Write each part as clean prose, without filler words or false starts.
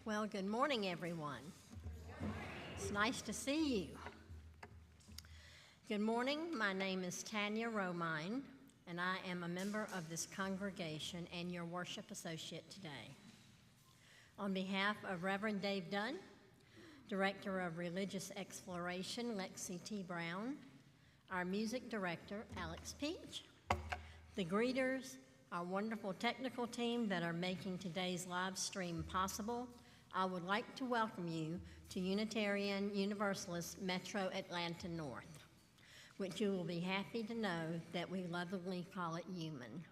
Well, good morning, everyone. It's nice to see you. Good morning. My name is Tanya Romine, and I am a member of this congregation and your worship associate today. On behalf of Reverend Dave Dunn, Director of Religious Exploration, Lexi T. Brown, our music director, Alex Peach, the greeters, our wonderful technical team that are making today's live stream possible, I would like to welcome you to Unitarian Universalist Metro Atlanta North, which you will be happy to know that we lovingly call it UUMAN.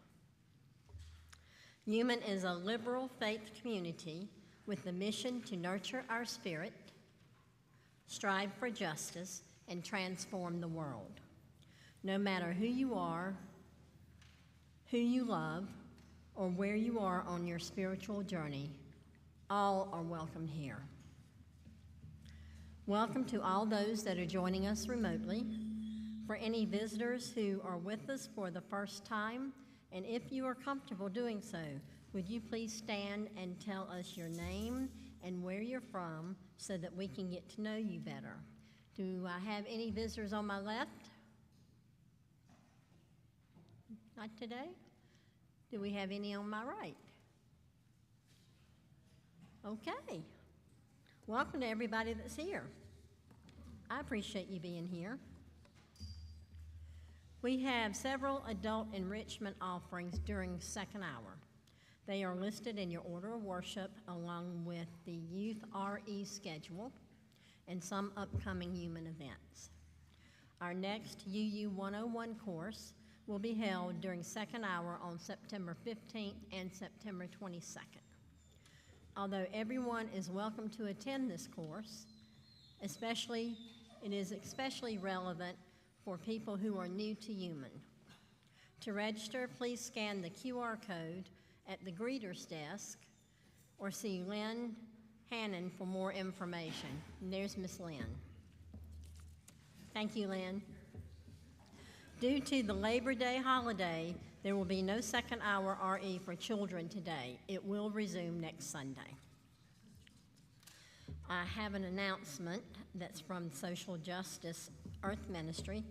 UUMAN is a liberal faith community with the mission to nurture our spirit, strive for justice, and transform the world. No matter who you are, who you love, or where you are on your spiritual journey, all are welcome here. Welcome to all those that are joining us remotely. For any visitors who are with us for the first time, and if you are comfortable doing so, would you please stand and tell us your name and where you're from so that we can get to know you better. Do I have any visitors on my left? Not today? Do we have any on my right? Okay. Welcome to everybody that's here. I appreciate you being here. We have several adult enrichment offerings during second hour. They are listed in your order of worship along with the Youth RE schedule and some upcoming UUMAN events. Our next UU 101 course will be held during second hour on September 15th and September 22nd. Although everyone is welcome to attend this course, it is especially relevant for people who are new to UUMAN. To register, please scan the QR code at the greeter's desk or see Lynn Hannon for more information. And there's Miss Lynn. Thank you, Lynn. Due to the Labor Day holiday, there will be no second hour RE for children today. It will resume next Sunday. I have an announcement that's from Social Justice Earth Ministry.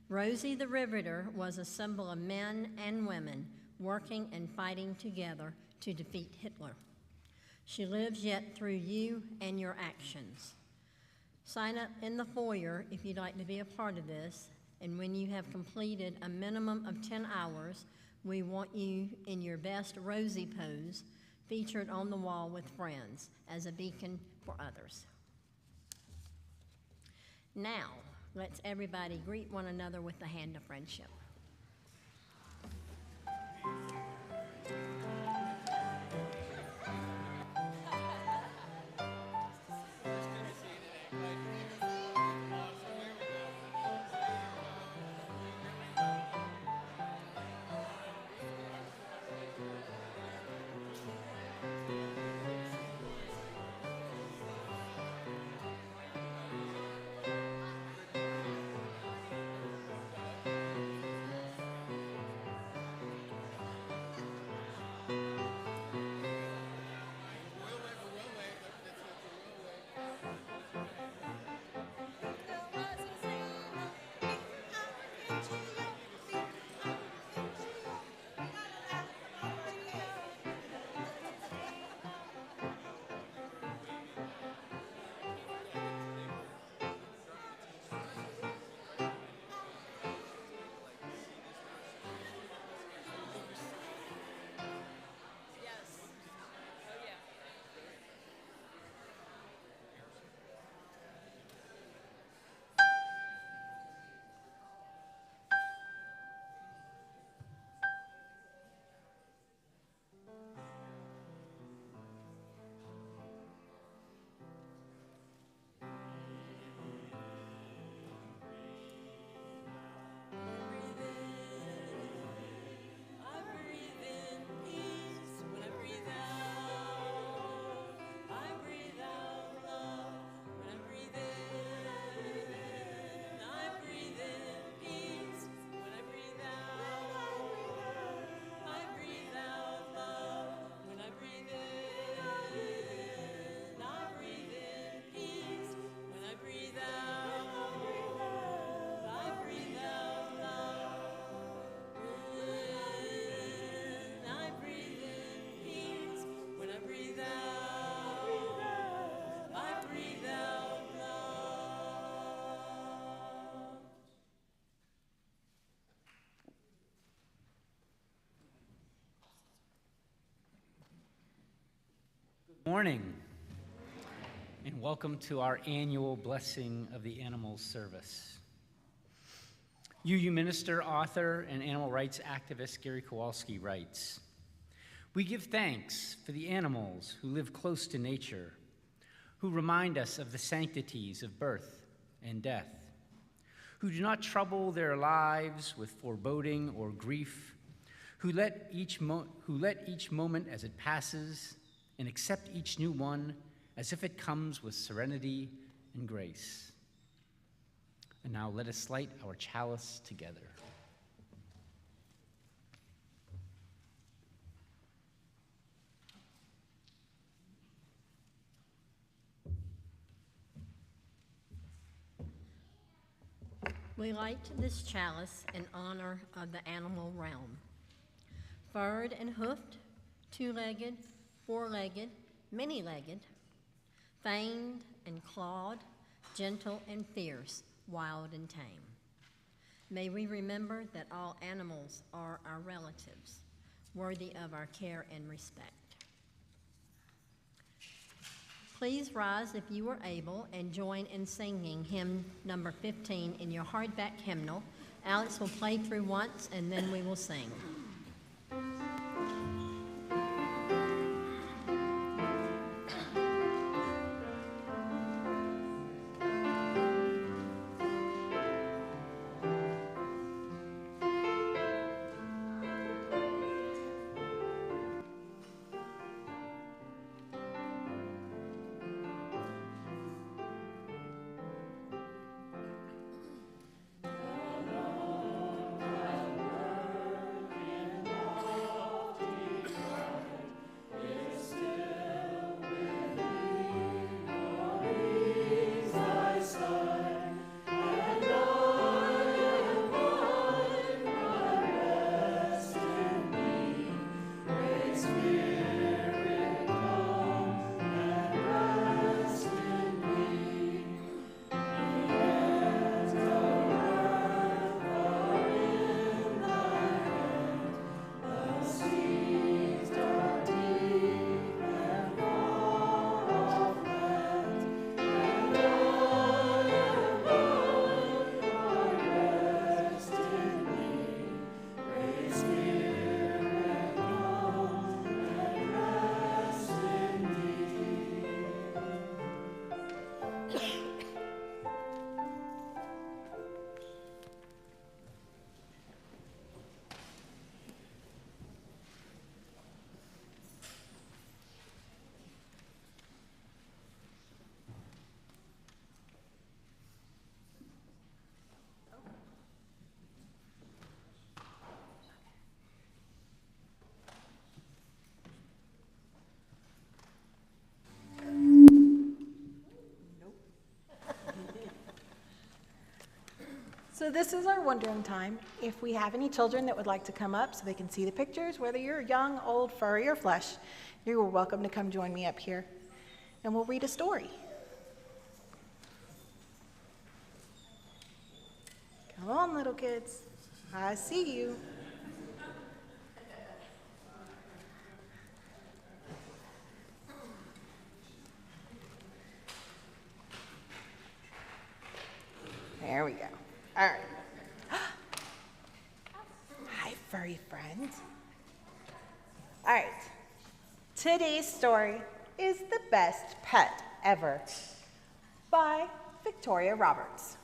Rosie the Riveter was a symbol of men and women working and fighting together to defeat Hitler. She lives yet through you and your actions. Sign up in the foyer if you'd like to be a part of this. And when you have completed a minimum of 10 hours, we want you in your best Rosie pose, featured on the wall with friends as a beacon for others. Now, let's everybody greet one another with the hand of friendship. Morning, and welcome to our annual Blessing of the Animals service. UU minister, author, and animal rights activist Gary Kowalski writes, "We give thanks for the animals who live close to nature, who remind us of the sanctities of birth and death, who do not trouble their lives with foreboding or grief, who let each moment as it passes and accept each new one as if it comes with serenity and grace." And now let us light our chalice together. We light this chalice in honor of the animal realm. Furred and hoofed, two-legged, four-legged, many-legged, fanged and clawed, gentle and fierce, wild and tame. May we remember that all animals are our relatives, worthy of our care and respect. Please rise if you are able and join in singing hymn number 15 in your hardback hymnal. Alex will play through once and then we will sing. So this is our wondering time. If we have any children that would like to come up so they can see the pictures, whether you're young, old, furry, or flesh, you are welcome to come join me up here. And we'll read a story. Come on, little kids. I see you. There we go. All right. Hi, furry friends. All right. Today's story is The Best Pet Ever by Victoria Roberts.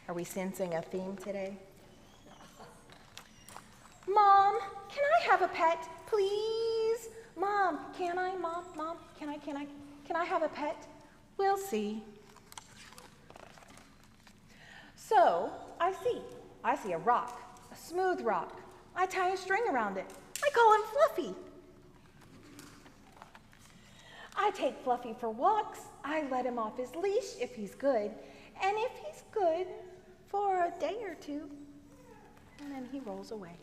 Are we sensing a theme today? Mom, can I have a pet, please? Mom, can I? Mom, can I have a pet? We'll see. So, I see a rock, a smooth rock. I tie a string around it. I call him Fluffy. I take Fluffy for walks. I let him off his leash if he's good. And if he's good for a day or two, and then he rolls away.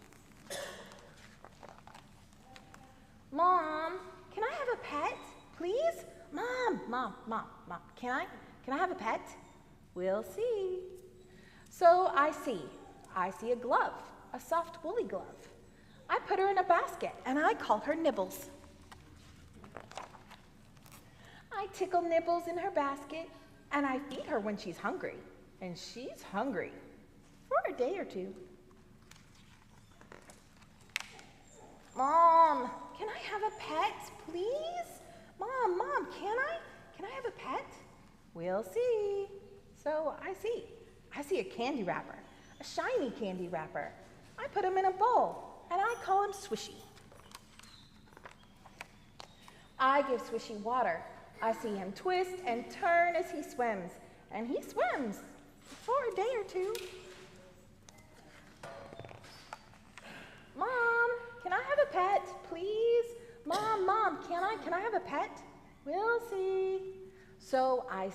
Mom, can I have a pet, please? Mom, can I have a pet? We'll see. So I see a glove, a soft woolly glove. I put her in a basket, and I call her Nibbles. I tickle Nibbles in her basket, and I feed her when she's hungry. And she's hungry for a day or two. Mom, can I have a pet, please? Mom, can I have a pet? We'll see. So I see a candy wrapper, a shiny candy wrapper. I put him in a bowl, and I call him Swishy. I give Swishy water. I see him twist and turn as he swims, and he swims for a day or two. Mom, can I have a pet, please? Mom, can I have a pet? We'll see. So I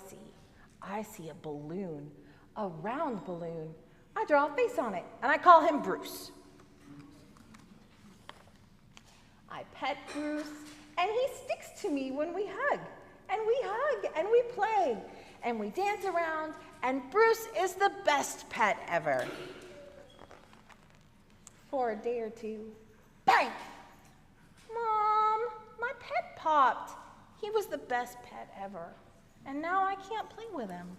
see a balloon, a round balloon. I draw a face on it, and I call him Bruce. I pet Bruce, and he sticks to me when we hug. And we hug, and we play, and we dance around, and Bruce is the best pet ever. For a day or two, bang! Mom, my pet popped. He was the best pet ever, and now I can't play with him.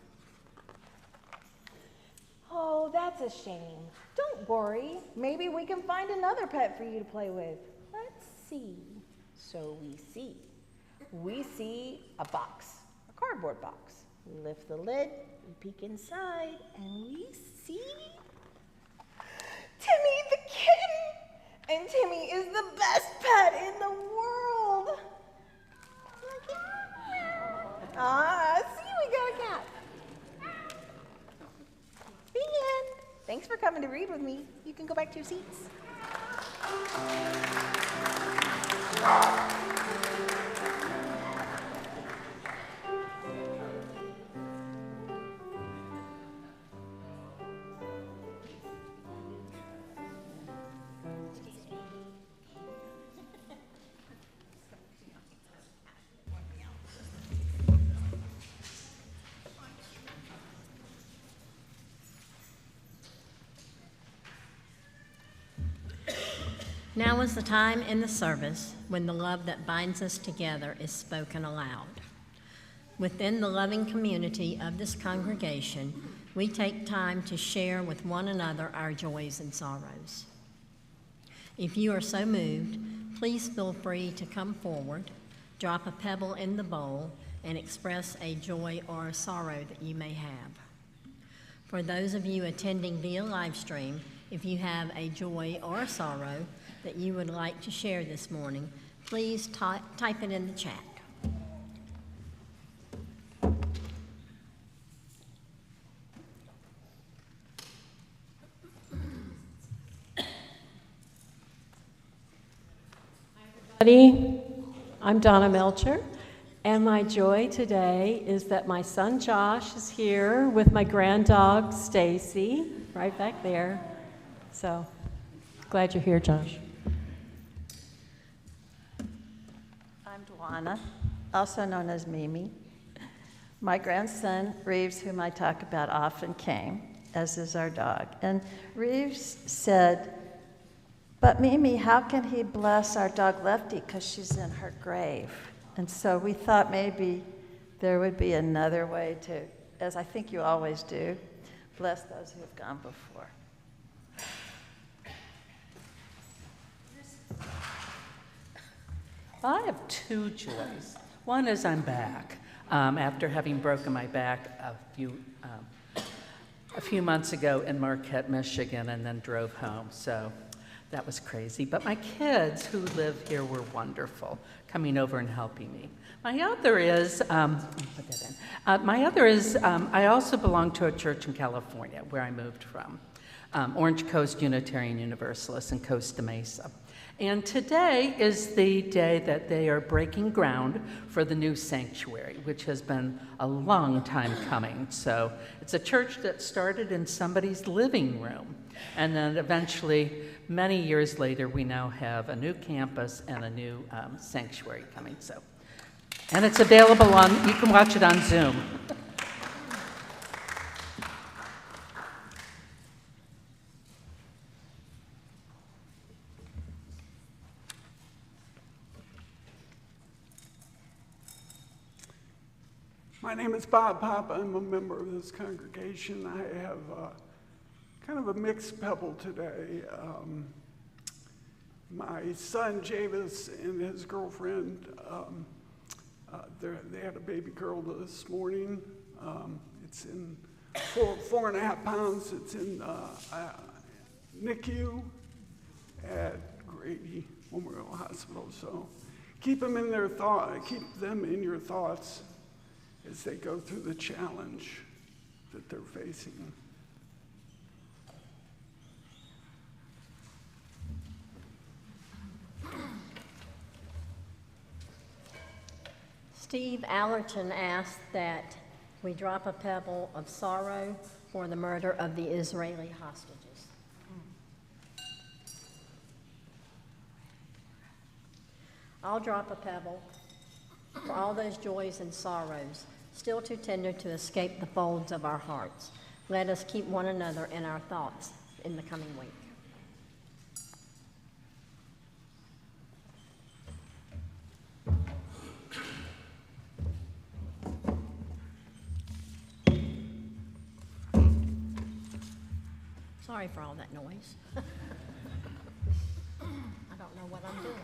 Oh, that's a shame. Don't worry. Maybe we can find another pet for you to play with. Let's see. So we see a box, a cardboard box. We lift the lid, we peek inside, and we see Timmy the kitten. And Timmy is the best pet in the world. Look at see, we got a cat. The end. Thanks for coming to read with me. You can go back to your seats. Now is the time in the service when the love that binds us together is spoken aloud. Within the loving community of this congregation, we take time to share with one another our joys and sorrows. If you are so moved, please feel free to come forward, drop a pebble in the bowl, and express a joy or a sorrow that you may have. For those of you attending via live stream, if you have a joy or a sorrow that you would like to share this morning, please type it in the chat. Everybody, I'm Donna Melcher, and my joy today is that my son Josh is here with my grand dog Stacy, right back there. So, glad you're here, Josh. I'm Dwana, also known as Mimi. My grandson, Reeves, whom I talk about often, came, as is our dog. And Reeves said, "But Mimi, how can he bless our dog Lefty because she's in her grave?" And so we thought maybe there would be another way to, as I think you always do, bless those who have gone before. I have two joys. One is I'm back after having broken my back a few months ago in Marquette, Michigan, and then drove home. So that was crazy. But my kids who live here were wonderful, coming over and helping me. My other is, I also belong to a church in California where I moved from, Orange Coast Unitarian Universalists in Costa Mesa. And today is the day that they are breaking ground for the new sanctuary, which has been a long time coming. So it's a church that started in somebody's living room. And then eventually, many years later, we now have a new campus and a new sanctuary coming. So, and it's available on, you can watch it on Zoom. My name is Bob Papa. I'm a member of this congregation. I have kind of a mixed pebble today. My son Javis and his girlfriend, they had a baby girl this morning. It's in 4.5 pounds. It's in NICU at Grady Memorial Hospital. So keep them in your thoughts as they go through the challenge that they're facing. Steve Allerton asked that we drop a pebble of sorrow for the murder of the Israeli hostages. I'll drop a pebble for all those joys and sorrows, still too tender to escape the folds of our hearts. Let us keep one another in our thoughts in the coming week. Sorry for all that noise. I don't know what I'm doing.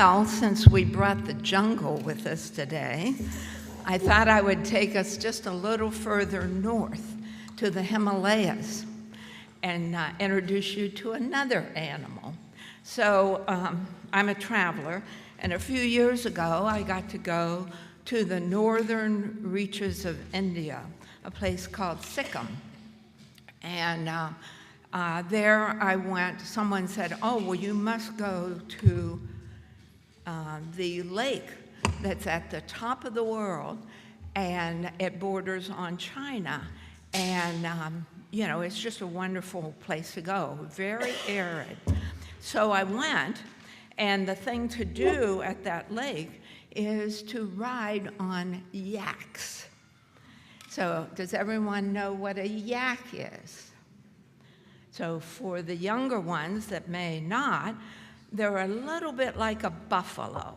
Well, since we brought the jungle with us today, I thought I would take us just a little further north to the Himalayas and introduce you to another animal. So I'm a traveler, and a few years ago I got to go to the northern reaches of India, a place called Sikkim. And there I went, someone said, oh, well, you must go to the lake that's at the top of the world, and it borders on China. And, you know, it's just a wonderful place to go, very arid. So I went, and the thing to do at that lake is to ride on yaks. So does everyone know what a yak is? So for the younger ones that may not, they're a little bit like a buffalo,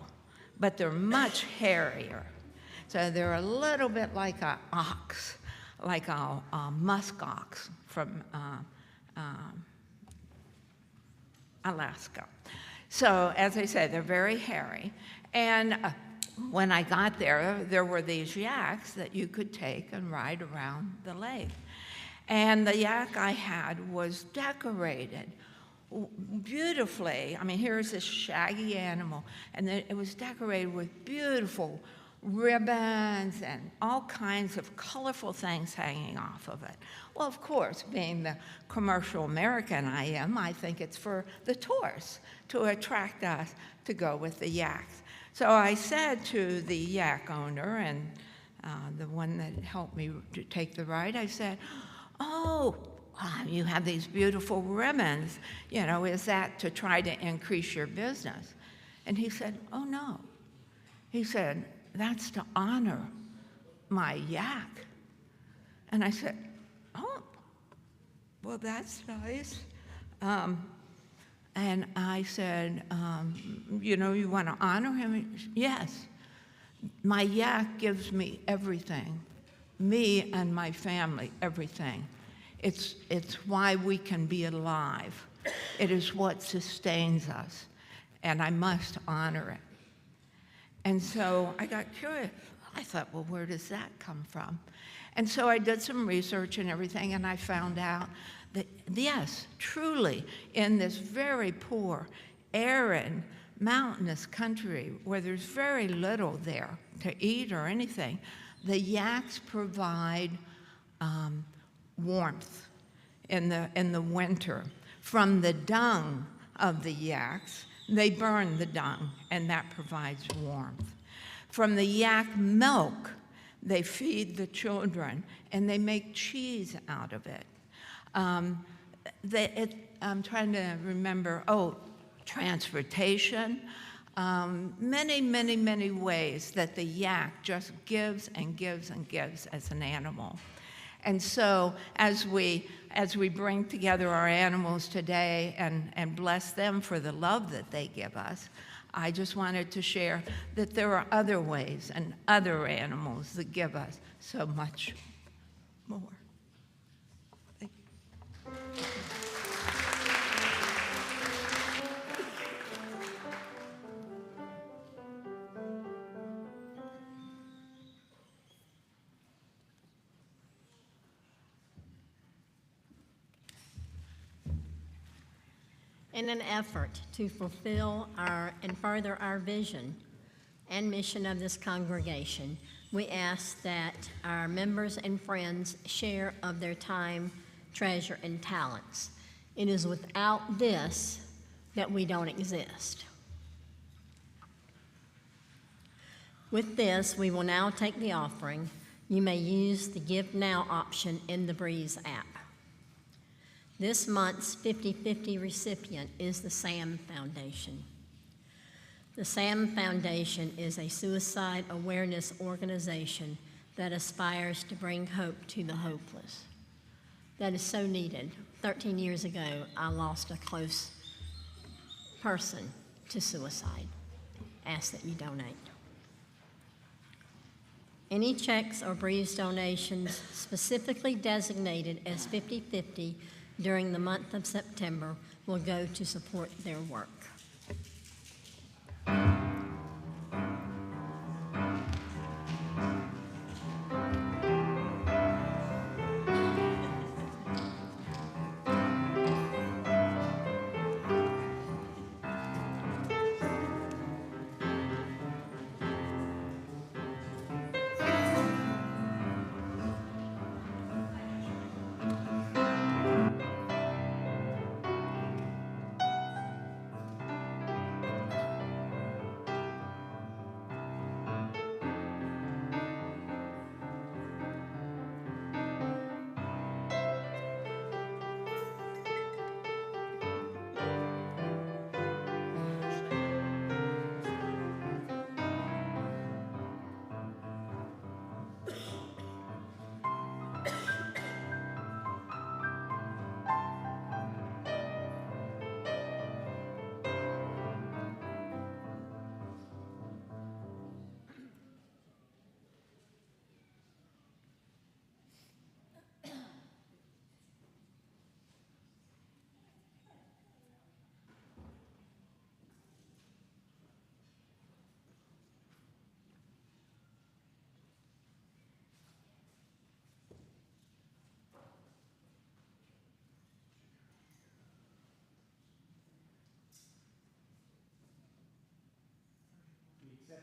but they're much hairier. So they're a little bit like an ox, like a musk ox from Alaska. So as I said, they're very hairy. And when I got there, there were these yaks that you could take and ride around the lake. And the yak I had was decorated beautifully. I mean, here's this shaggy animal, and then it was decorated with beautiful ribbons and all kinds of colorful things hanging off of it. Well, of course, being the commercial American I am, I think it's for the tourists to attract us to go with the yaks. So I said to the yak owner and the one that helped me to take the ride, I said, oh, you have these beautiful ribbons, you know, is that to try to increase your business? And he said, oh, no. He said, that's to honor my yak. And I said, oh, well, that's nice. And I said, you know, you want to honor him? Yes. My yak gives me everything, me and my family, everything. It's why we can be alive. It is what sustains us, and I must honor it. And so I got curious. I thought, well, where does that come from? And so I did some research and everything, and I found out that, yes, truly, in this very poor, arid, mountainous country where there's very little there to eat or anything, the yaks provide warmth in the winter. From the dung of the yaks, they burn the dung, and that provides warmth. From the yak milk, they feed the children, and they make cheese out of it. I'm trying to remember, transportation. Many, many, many ways that the yak just gives and gives and gives as an animal. And so as we bring together our animals today and bless them for the love that they give us, I just wanted to share that there are other ways and other animals that give us so much more. Thank you. In an effort to fulfill and further our vision and mission of this congregation, we ask that our members and friends share of their time, treasure, and talents. It is without this that we don't exist. With this, we will now take the offering. You may use the Give Now option in the Breeze app. This month's 50/50 recipient is the SAM Foundation. The SAM Foundation is a suicide awareness organization that aspires to bring hope to the hopeless. That is so needed. 13 years ago, I lost a close person to suicide. Ask that you donate. Any checks or Breeze donations specifically designated as 50/50 during the month of September will go to support their work.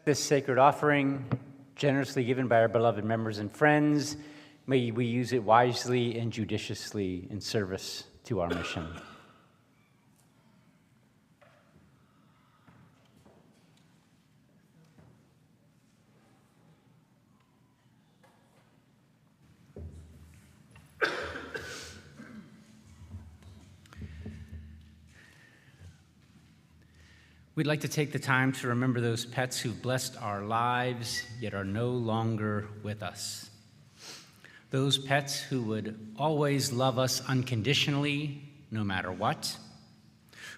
This sacred offering, generously given by our beloved members and friends, may we use it wisely and judiciously in service to our mission. We'd like to take the time to remember those pets who've blessed our lives, yet are no longer with us. Those pets who would always love us unconditionally, no matter what,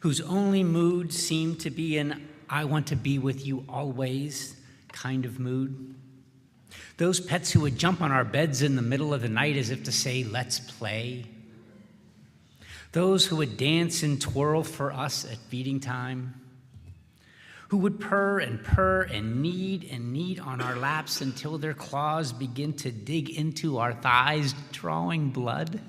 whose only mood seemed to be an "I want to be with you always" kind of mood. Those pets who would jump on our beds in the middle of the night as if to say, "Let's play." Those who would dance and twirl for us at feeding time. Who would purr and knead on our laps until their claws begin to dig into our thighs, drawing blood.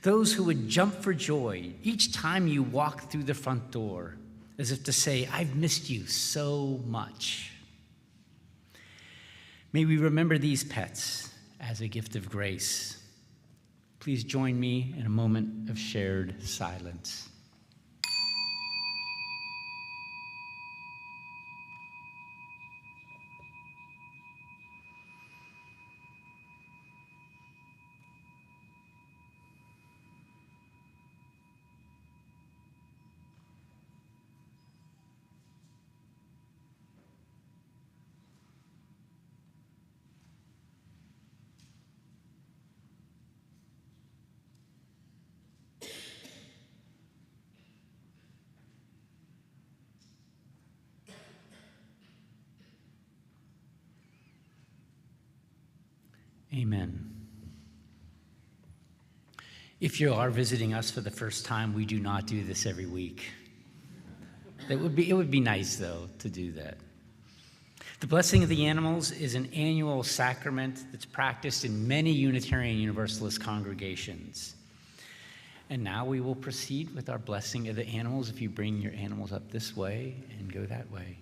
Those who would jump for joy each time you walk through the front door, as if to say, "I've missed you so much." May we remember these pets as a gift of grace. Please join me in a moment of shared silence. Amen. If you are visiting us for the first time, we do not do this every week. It would be nice, though, to do that. The blessing of the animals is an annual sacrament that's practiced in many Unitarian Universalist congregations. And now we will proceed with our blessing of the animals. If you bring your animals up this way and go that way.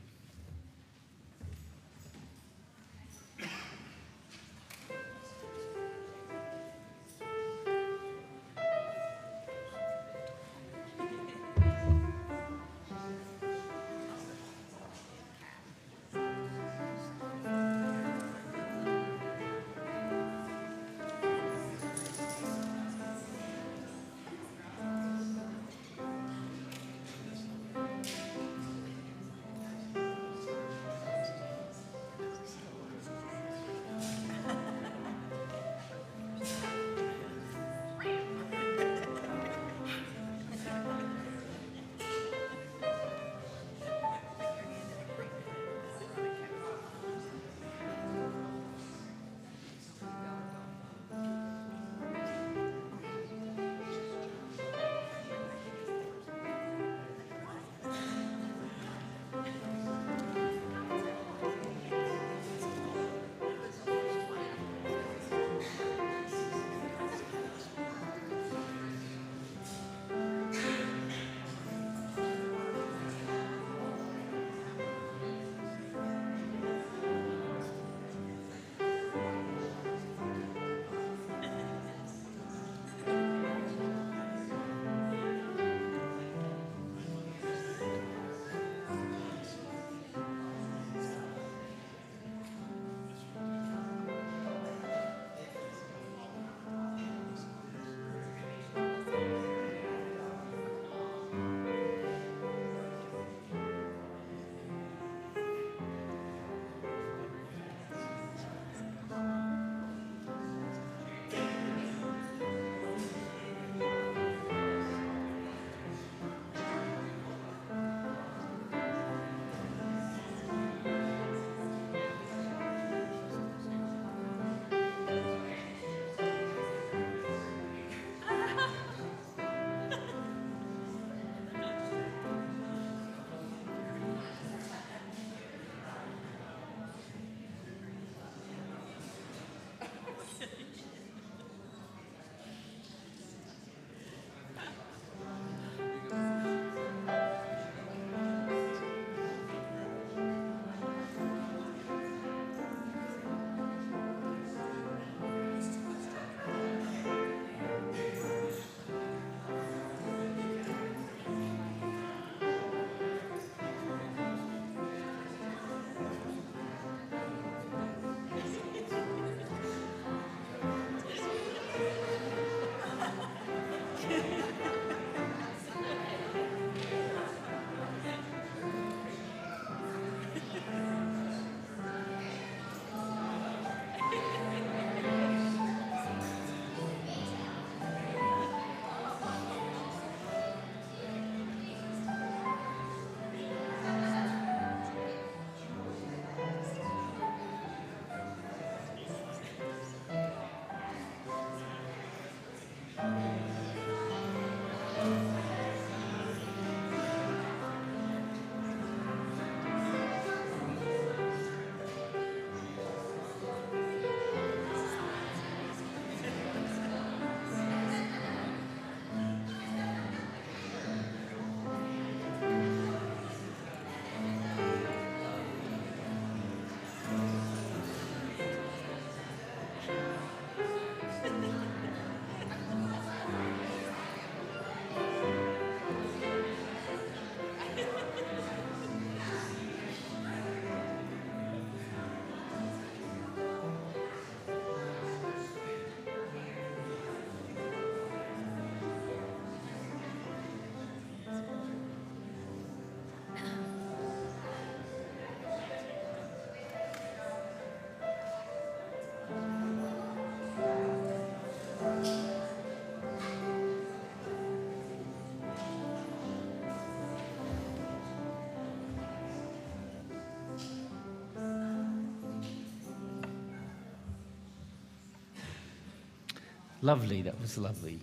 Lovely, that was lovely.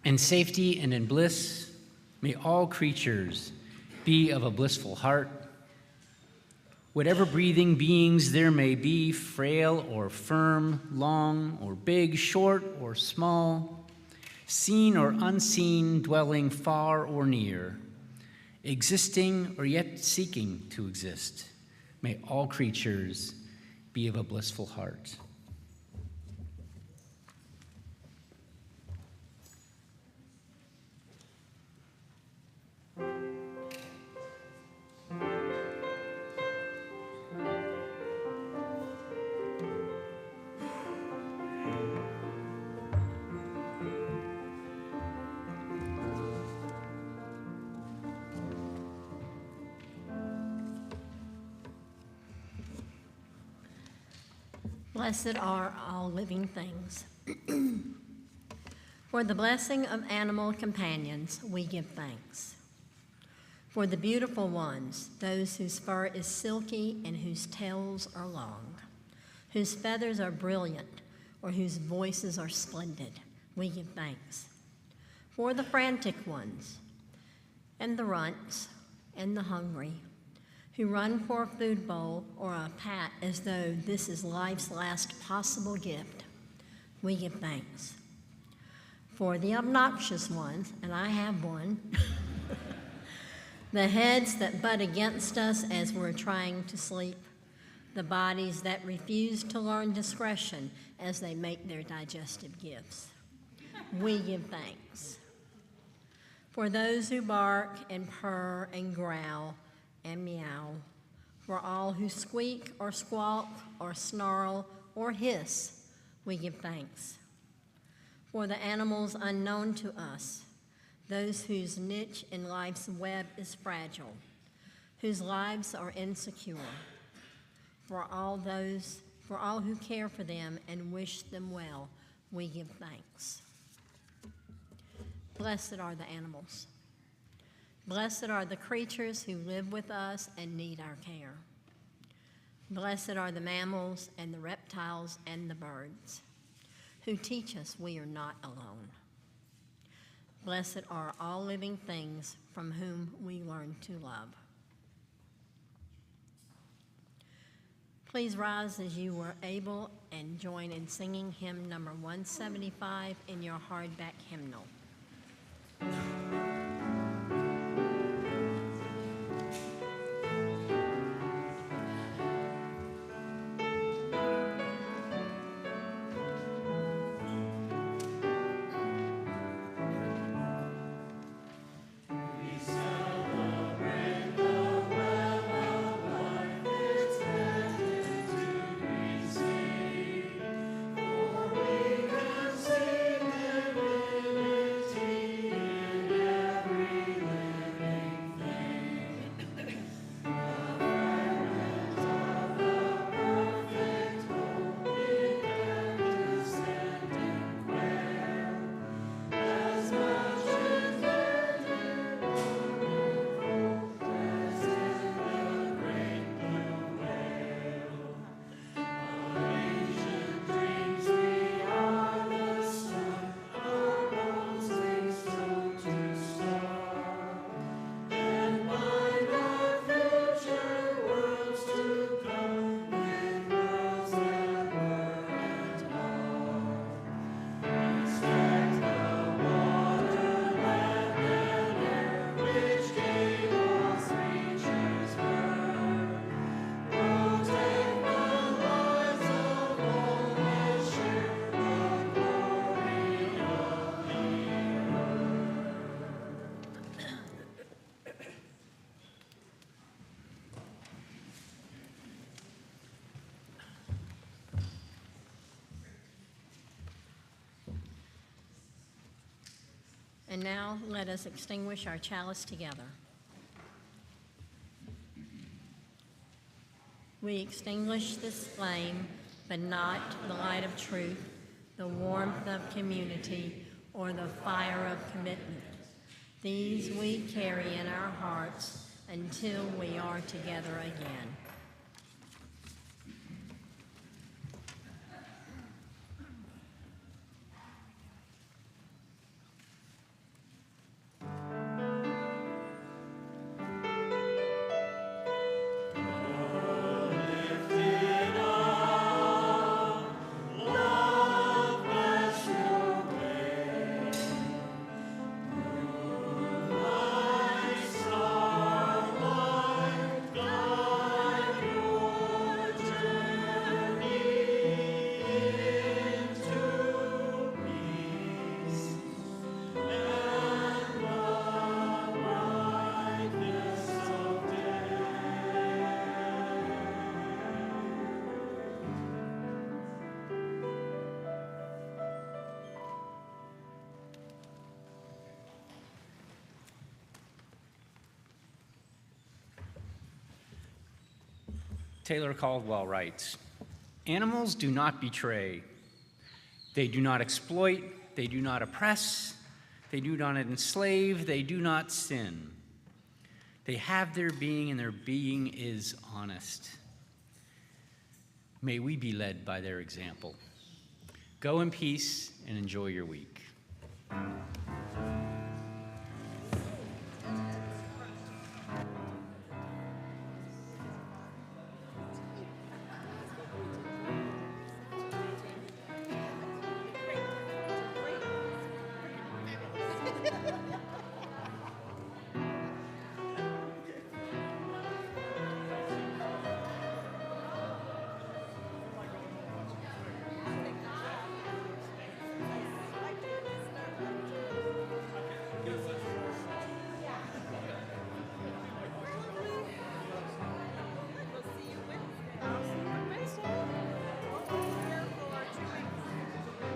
In safety and in bliss, may all creatures be of a blissful heart. Whatever breathing beings there may be, frail or firm, long or big, short or small, seen or unseen, dwelling far or near, existing or yet seeking to exist, may all creatures be of a blissful heart. Blessed are all living things. For the blessing of animal companions, we give thanks. For the beautiful ones, those whose fur is silky and whose tails are long, whose feathers are brilliant or whose voices are splendid, we give thanks. For the frantic ones, and the runts, and the hungry, who run for a food bowl or a pat as though this is life's last possible gift, we give thanks. For the obnoxious ones, and I have one, the heads that butt against us as we're trying to sleep, the bodies that refuse to learn discretion as they make their digestive gifts, we give thanks. For those who bark and purr and growl and meow, for all who squeak or squawk or snarl or hiss, we give thanks. For the animals unknown to us, those whose niche in life's web is fragile, whose lives are insecure, for all who care for them and wish them well, we give thanks. Blessed are the animals. Blessed are the creatures who live with us and need our care. Blessed are the mammals and the reptiles and the birds who teach us we are not alone. Blessed are all living things from whom we learn to love. Please rise as you were able and join in singing hymn number 175 in your hardback hymnal. And now let us extinguish our chalice together. We extinguish this flame, but not the light of truth, the warmth of community, or the fire of commitment. These we carry in our hearts until we are together again. Taylor Caldwell writes, "Animals do not betray. They do not exploit. They do not oppress. They do not enslave. They do not sin. They have their being, and their being is honest. May we be led by their example. Go in peace and enjoy your week."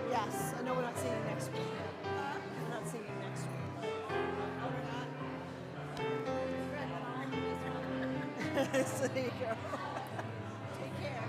Yes, I know we're not seeing you next week. We're not seeing you next week. So there you go. Take care.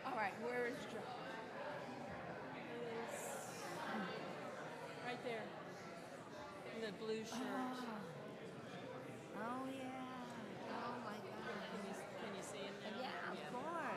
All right, where is Joe? Right there, in the blue shirt.